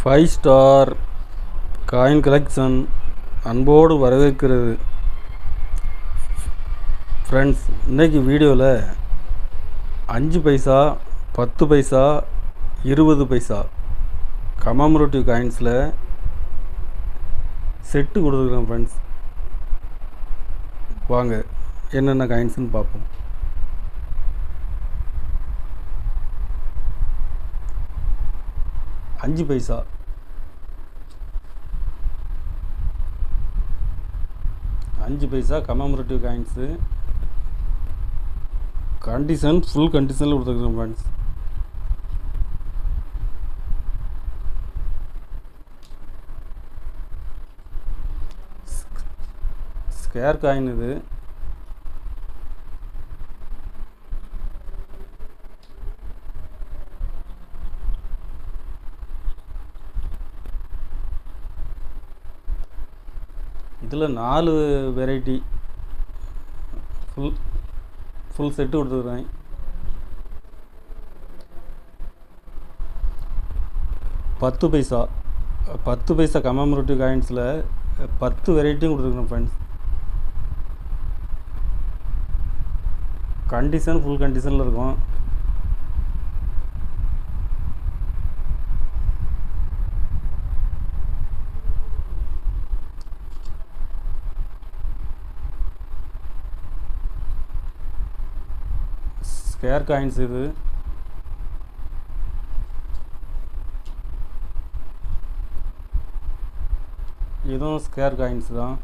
Five star coin collection அன்போடு வரவேற்கிறது. Friends, இன்றைக்கி வீடியோவில் 5 பைசா 10 பைசா 20 பைசா கமமரேட்டிவ் காயின்ஸில் செட்டு கொடுத்துருக்கேன். ஃப்ரெண்ட்ஸ், வாங்க என்னென்ன காயின்ஸ்னு பார்ப்போம். அஞ்சு பைசா கமமரேட்டிவ் காயின்ஸு கண்டிஷன் ஃபுல் கண்டிஷனில் கொடுத்துருக்குறோம். ஃப்ரெண்ட்ஸ், ஸ்கேர் காயின் இது. இதில் 4 வெரைட்டி ஃபுல் செட்டு கொடுத்துருக்குறேன். பத்து பைசா கமமரேட்டிவ் காயின்ஸில் 10 வெரைட்டியும் கொடுத்துருக்குறேன். ஃப்ரெண்ட்ஸ், கண்டிஷன் ஃபுல் கண்டிஷனில் இருக்கும். ஸ்கேர் காயின்ஸ் இது. இதுவும் ஸ்கேர் காயின்ஸ் தான்.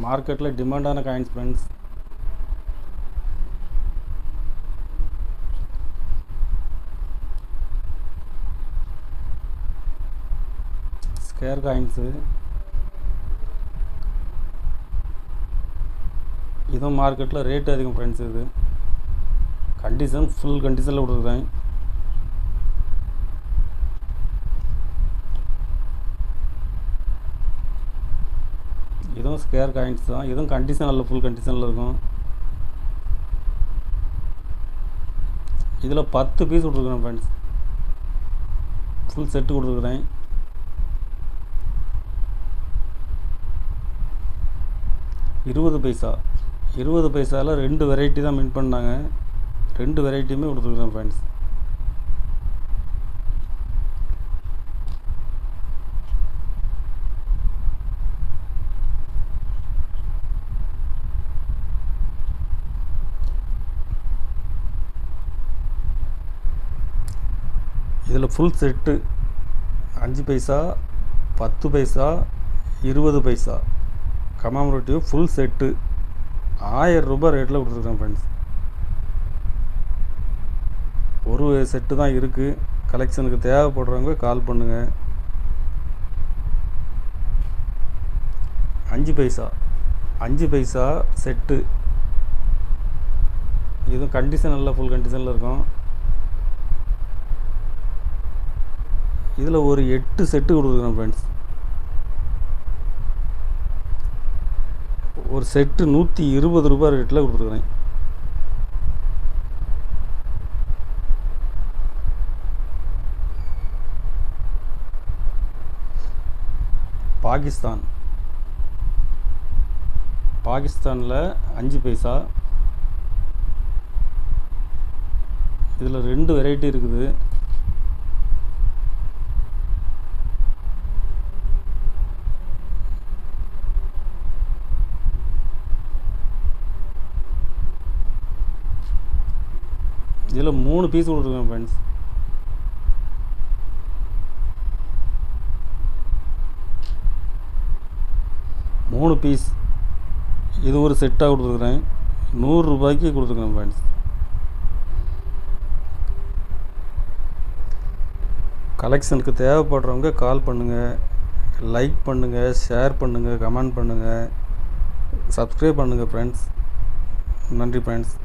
மார்க்கெட்டில் டிமாண்டான காயின்ஸ். ஃப்ரெண்ட்ஸ், ஸ்கேர் காயின்ஸு இதுவும் மார்க்கெட்டில் ரேட்டு அதிகம். ஃப்ரெண்ட்ஸ், இது கண்டிஷன் ஃபுல் கண்டிஷனில் கொடுத்துருக்கேன். இதுவும் ஸ்கேர் காயின்ஸ் தான். இதுவும் கண்டிஷன் நல்ல ஃபுல் கண்டிஷனில் இருக்கும். இதில் 10 பீஸ் கொடுத்துருக்குறேன். ஃப்ரெண்ட்ஸ், ஃபுல் செட்டு கொடுத்துருக்குறேன். இருபது பைசாவில் 2 வெரைட்டி தான் மின் பண்ணாங்க. 2 வெரைட்டியுமே கொடுத்துருக்குறேன். ஃப்ரெண்ட்ஸ், இதில் ஃபுல் செட்டு 5 பைசா 10 பைசா 20 பைசா கமமரேட்டிவ் ஃபுல் செட்டு 1000 ரூபாய் ரேட்டில் கொடுத்துருக்கேன். ஃப்ரெண்ட்ஸ், ஒரு செட்டு தான் இருக்குது. கலெக்ஷனுக்கு தேவைப்படுறவங்க கால் பண்ணுங்கள். 5 பைசா செட்டு. இதுவும் கண்டிஷன் நல்லா ஃபுல் கண்டிஷனில் இருக்கும். இதில் ஒரு 8 செட்டு கொடுத்துருக்கேன். ஃப்ரெண்ட்ஸ், ஒரு செட்டு 120 ரூபாய் ரேட்டில் கொடுத்துருக்குறேன். பாகிஸ்தானில் 5 பைசா. இதில் 2 வெரைட்டி இருக்குது. இதில் 3 பீஸ் கொடுத்துருக்கேன். ஃப்ரெண்ட்ஸ், மூணு பீஸ். இது ஒரு செட்டாக கொடுத்துருக்குறேன். 100 ரூபாய்க்கு கொடுத்துருக்கேன். ஃப்ரெண்ட்ஸ், கலெக்ஷனுக்கு தேவைப்படுறவங்க கால் பண்ணுங்கள், லைக் பண்ணுங்கள், ஷேர் பண்ணுங்கள், கமெண்ட் பண்ணுங்கள், சப்ஸ்கிரைப் பண்ணுங்கள். ஃப்ரெண்ட்ஸ், நன்றி. ஃப்ரெண்ட்ஸ்.